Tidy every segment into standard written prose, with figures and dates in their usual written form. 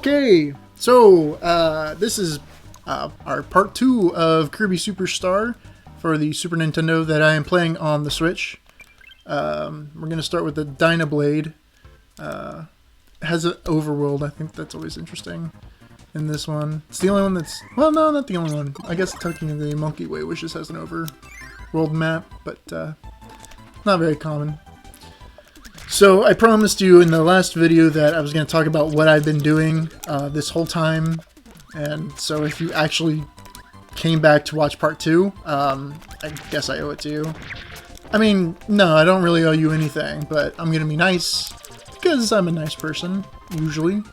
Okay, so this is our part 2 of Kirby Super Star for the Super Nintendo that I am playing on the Switch. We're going to start with the Dynablade. Has an overworld. I think that's always interesting in this one. It's the only one that's... Well, no, not the only one. I guess technically the Monkey Way, which just has an overworld map, but not very common. So I promised you in the last video that I was going to talk about what I've been doing this whole time. And so if you actually came back to watch part 2, I guess I owe it to you. I mean, no, I don't really owe you anything, but I'm going to be nice because I'm a nice person, usually.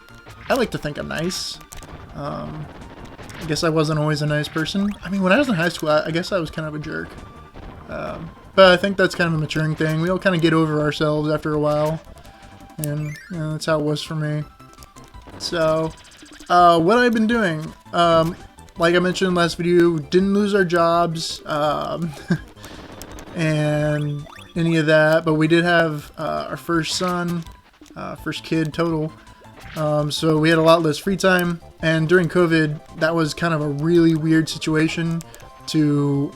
I like to think I'm nice. I guess I wasn't always a nice person. I mean, when I was in high school, I guess I was kind of a jerk. But I think that's kind of a maturing thing. We all kind of get over ourselves after a while. And, you know, that's how it was for me. So, what I've been doing, like I mentioned in the last video, we didn't lose our jobs, and any of that, but we did have, our first son, first kid total, so we had a lot less free time, and during COVID, that was kind of a really weird situation to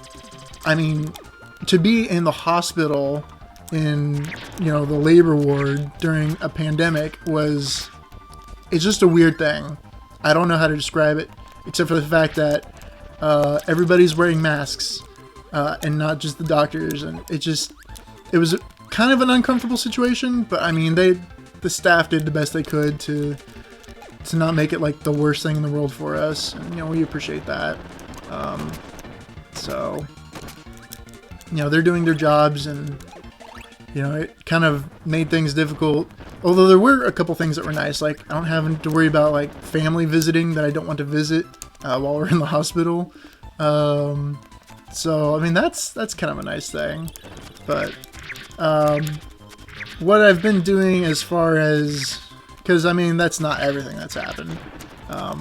be in the hospital in, you know, the labor ward during a pandemic it's just a weird thing. I don't know how to describe it, except for the fact that everybody's wearing masks, and not just the doctors, and it was kind of an uncomfortable situation, but I mean, the staff did the best they could to not make it like the worst thing in the world for us, and, you know, we appreciate that. So, you know, they're doing their jobs, and, you know, it kind of made things difficult. Although there were a couple things that were nice, like I don't have to worry about like family visiting that I don't want to visit while we're in the hospital. So I mean, that's kind of a nice thing. But what I've been doing as far as, because I mean, that's not everything that's happened.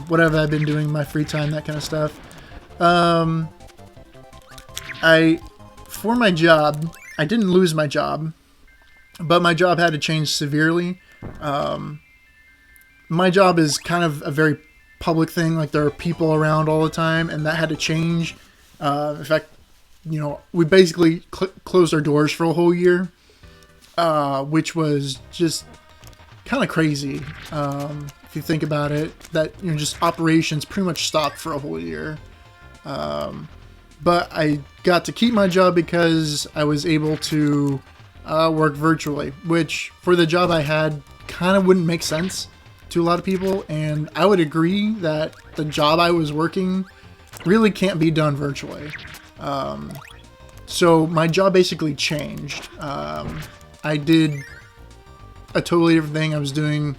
What have I been doing in my free time, that kind of stuff. For my job, I didn't lose my job, but my job had to change severely. My job is kind of a very public thing, like there are people around all the time, and that had to change. In fact, you know, we basically closed our doors for a whole year, which was just kind of crazy. If you think about it, that, you know, just operations pretty much stopped for a whole year. But I got to keep my job because I was able to work virtually, which for the job I had kind of wouldn't make sense to a lot of people, and I would agree that the job I was working really can't be done virtually. So my job basically changed. I did a totally different thing. I was doing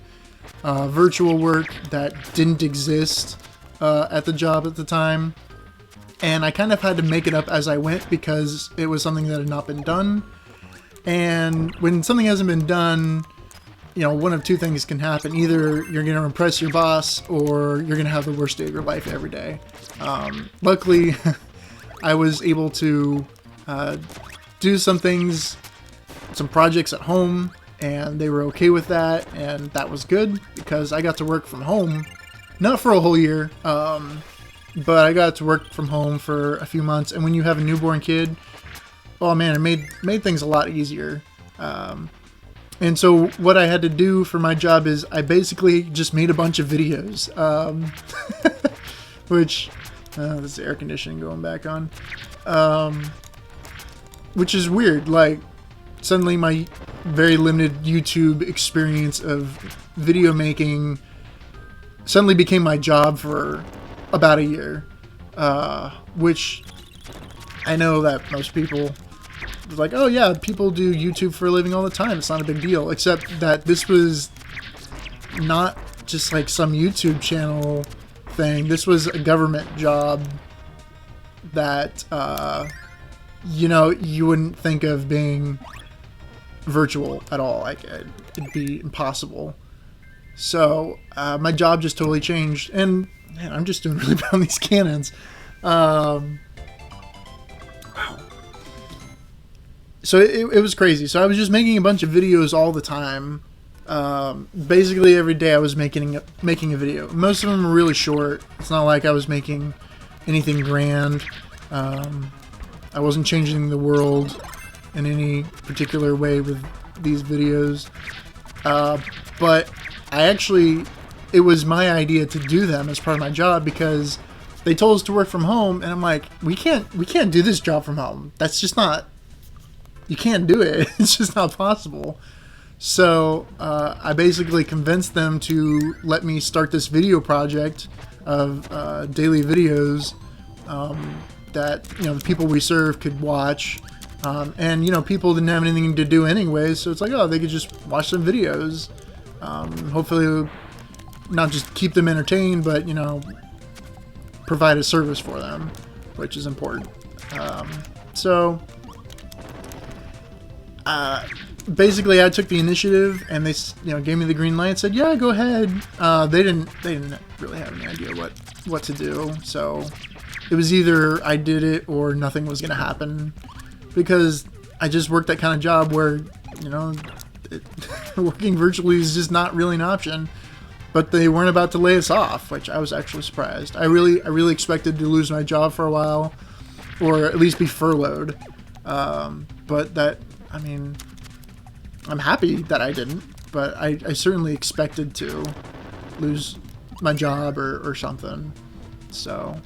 virtual work that didn't exist at the job at the time. And I kind of had to make it up as I went because it was something that had not been done. And when something hasn't been done, you know, one of two things can happen. Either you're going to impress your boss, or you're going to have the worst day of your life every day. Luckily, I was able to do some things, some projects at home, and they were okay with that. And that was good because I got to work from home, not for a whole year, but I got to work from home for a few months. And when you have a newborn kid, oh man, it made things a lot easier. And so what I had to do for my job is I basically just made a bunch of videos, which, this air conditioning going back on, which is weird. Like, suddenly my very limited YouTube experience of video making suddenly became my job for about a year, which I know that most people was like, oh yeah, people do YouTube for a living all the time, it's not a big deal, except that this was not just like some YouTube channel thing. This was a government job that, you know, you wouldn't think of being virtual at all. Like, it'd be impossible. So my job just totally changed, and man, I'm just doing really bad on these cannons. Wow. So it was crazy. So I was just making a bunch of videos all the time, Basically every day I was making a video. Most of them were really short. It's not like I was making anything grand. I wasn't changing the world in any particular way with these videos. But it was my idea to do them as part of my job because they told us to work from home, and I'm like, we can't do this job from home. That's just not, you can't do it. It's just not possible. So I basically convinced them to let me start this video project of daily videos that the people we serve could watch, and people didn't have anything to do anyway, so it's like, oh, they could just watch some videos. Hopefully, not just keep them entertained, but provide a service for them, which is important. Basically, I took the initiative, and they gave me the green light and said, yeah, go ahead. They didn't really have any idea what to do, so it was either I did it or nothing was going to happen, because I just worked that kind of job where working virtually is just not really an option. But they weren't about to lay us off, which I was actually surprised. I really expected to lose my job for a while, or at least be furloughed. But that, I'm happy that I didn't, but I certainly expected to lose my job or something. So,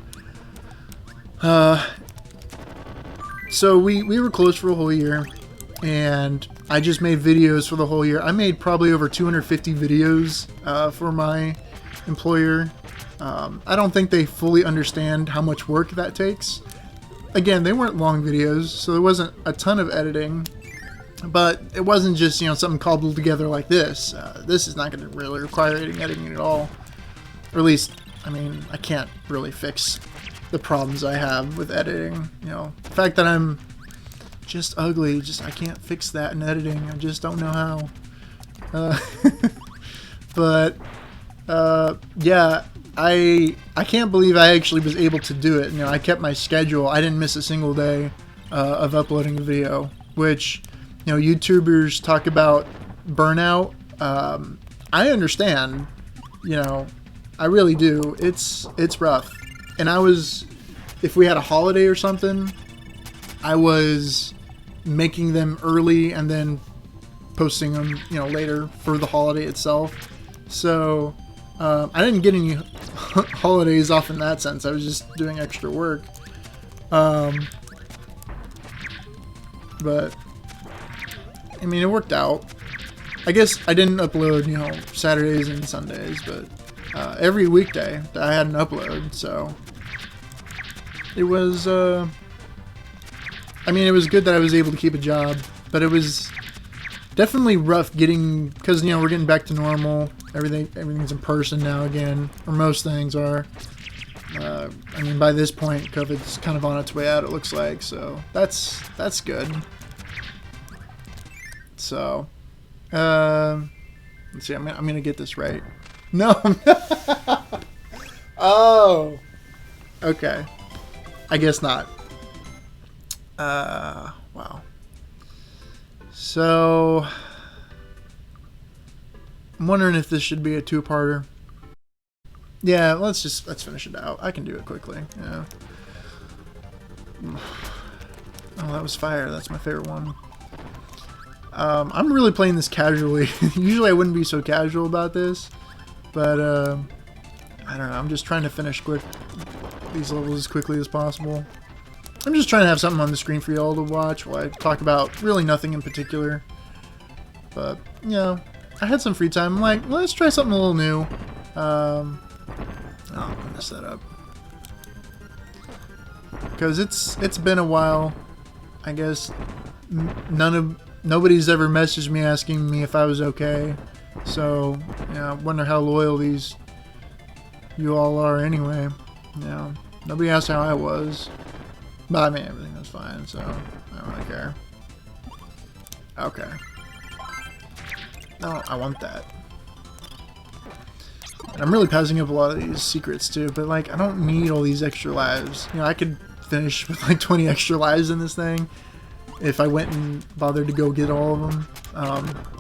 we were closed for a whole year, and I just made videos for the whole year. I made probably over 250 videos for my employer. I don't think they fully understand how much work that takes. Again, they weren't long videos, so there wasn't a ton of editing. But it wasn't just, something cobbled together like this. This is not going to really require any editing at all. Or at least, I can't really fix the problems I have with editing. The fact that I'm just ugly, I can't fix that in editing. I just don't know how. But yeah, I can't believe I actually was able to do it. I kept my schedule. I didn't miss a single day of uploading a video, which YouTubers talk about burnout. I understand. I really do. It's rough. And if we had a holiday or something, I was making them early and then posting them, later for the holiday itself. So I didn't get any holidays off in that sense. I was just doing extra work. But it worked out. I guess I didn't upload, Saturdays and Sundays, but every weekday I had an upload. So it was. It was good that I was able to keep a job, but it was definitely rough because we're getting back to normal. Everything's in person now again, or most things are. By this point, COVID's kind of on its way out, it looks like, so that's good. So, let's see. I'm gonna get this right. No. Oh. Okay. I guess not. Wow. So, I'm wondering if this should be a two-parter. Yeah, let's finish it out. I can do it quickly. Yeah. Oh, that was fire. That's my favorite one. I'm really playing this casually. Usually I wouldn't be so casual about this, but I don't know. I'm just trying to finish these levels as quickly as possible. I'm just trying to have something on the screen for y'all to watch while I talk about really nothing in particular. But, I had some free time. I'm like, let's try something a little new. Oh, I'm gonna mess that up. Because it's been a while. I guess nobody's ever messaged me asking me if I was okay. So, I wonder how loyal you all are anyway. Nobody asked how I was. But everything was fine, so I don't really care. Okay. No, I want that. And I'm really passing up a lot of these secrets too, but I don't need all these extra lives. I could finish with 20 extra lives in this thing if I went and bothered to go get all of them.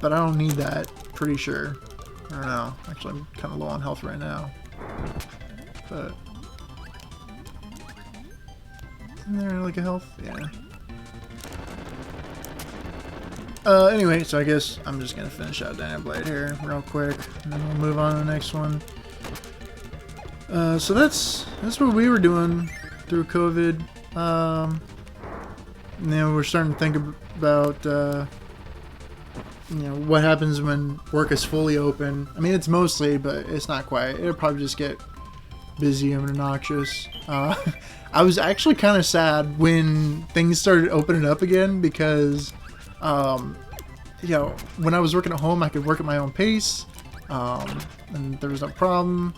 But I don't need that. pretty sure. I don't know. Actually, I'm kind of low on health right now. But isn't there like a health? Yeah. Anyway, so I guess I'm just gonna finish out Dynablade here real quick, and then we'll move on to the next one. So that's what we were doing through COVID. And then we're starting to think about you know, what happens when work is fully open. I mean, it's mostly, but it's not quite. It'll probably just get busy and obnoxious. I was actually kind of sad when things started opening up again because, you know, when I was working at home, I could work at my own pace, and there was no problem.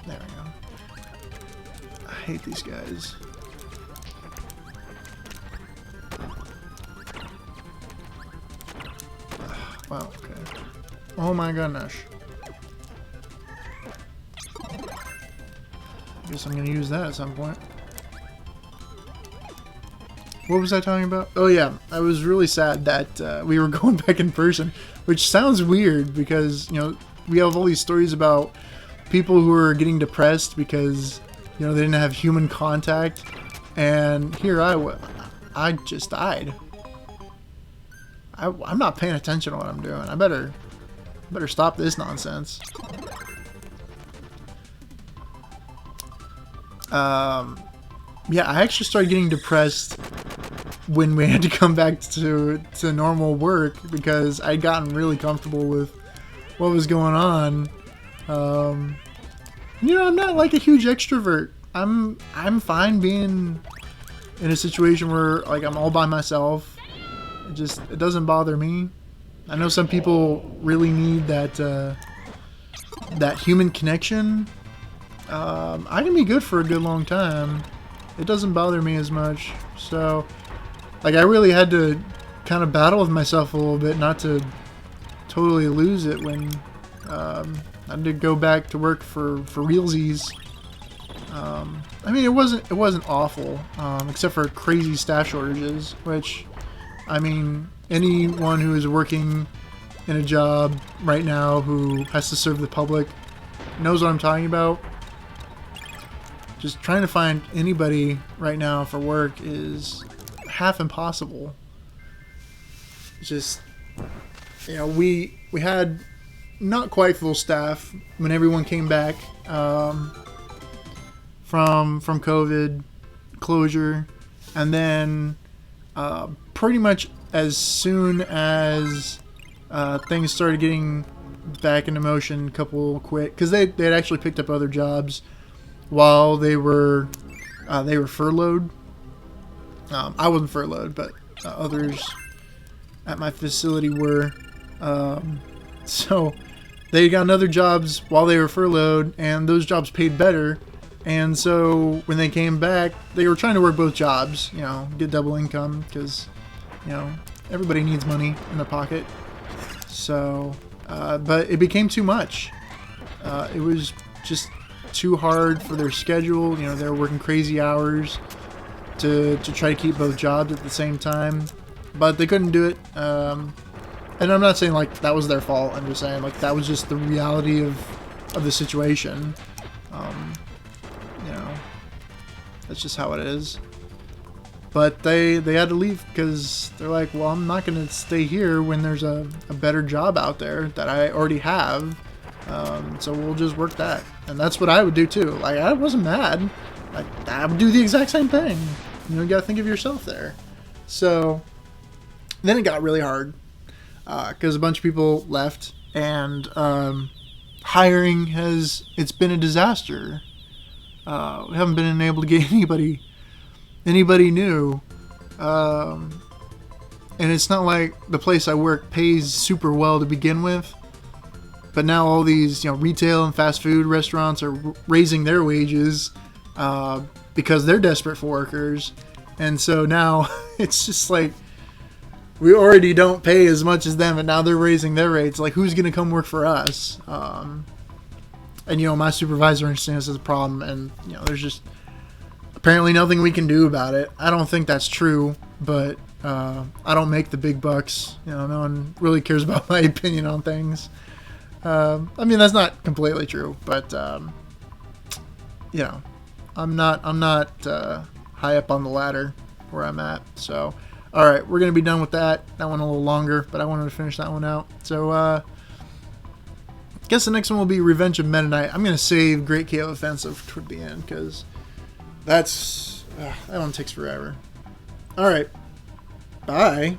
There we go. I hate these guys. Wow, okay. Oh my goodness. I guess I'm gonna use that at some point. What was I talking about? Oh yeah, I was really sad that we were going back in person, which sounds weird because, you know, we have all these stories about people who are getting depressed because, you know, they didn't have human contact, and here I just died. I'm not paying attention to what I'm doing. I better stop this nonsense. Yeah, I actually started getting depressed when we had to come back to normal work because I'd gotten really comfortable with what was going on. You know, I'm not like a huge extrovert. I'm fine being in a situation where like I'm all by myself. It doesn't bother me. I know some people really need that that human connection. I can be good for a good long time. It doesn't bother me as much. So, like, I really had to kind of battle with myself a little bit not to totally lose it when I had to go back to work for realsies. I mean, it wasn't awful, except for crazy staff shortages, which, I mean, anyone who is working in a job right now who has to serve the public knows what I'm talking about. Just trying to find anybody right now for work is half impossible. It's just, you know, we had not quite full staff when everyone came back from COVID closure, and then pretty much as soon as things started getting back into motion, a couple quit because they had actually picked up other jobs while they were furloughed. I wasn't furloughed, but others at my facility were. So they got other jobs while they were furloughed, and those jobs paid better. And so when they came back, they were trying to work both jobs, you know, get double income because, you know, everybody needs money in their pocket. So, but it became too much. It was just too hard for their schedule. You know, they were working crazy hours to try to keep both jobs at the same time, but they couldn't do it. And I'm not saying like that was their fault. I'm just saying like that was just the reality of the situation. You know, that's just how it is. But they had to leave because they're like, well, I'm not going to stay here when there's a better job out there that I already have. So we'll just work that. And that's what I would do too. Like, I wasn't mad. Like, I would do the exact same thing. You know, you got to think of yourself there. So then it got really hard because a bunch of people left, and hiring it's been a disaster. We haven't been able to get anybody new. And it's not like the place I work pays super well to begin with. But now all these, you know, retail and fast food restaurants are raising their wages because they're desperate for workers. And so now it's just like we already don't pay as much as them, and now they're raising their rates. Like, who's going to come work for us? And, you know, my supervisor understands this as a problem, and, you know, there's just apparently nothing we can do about it. I don't think that's true, but I don't make the big bucks. You know, no one really cares about my opinion on things. I mean, that's not completely true, but you know, I'm not high up on the ladder where I'm at. So, all right, we're gonna be done with that. That one a little longer, but I wanted to finish that one out. So, I guess the next one will be Revenge of Meta Knight. I'm gonna save Great KO Offensive toward the end because that one takes forever. All right, bye.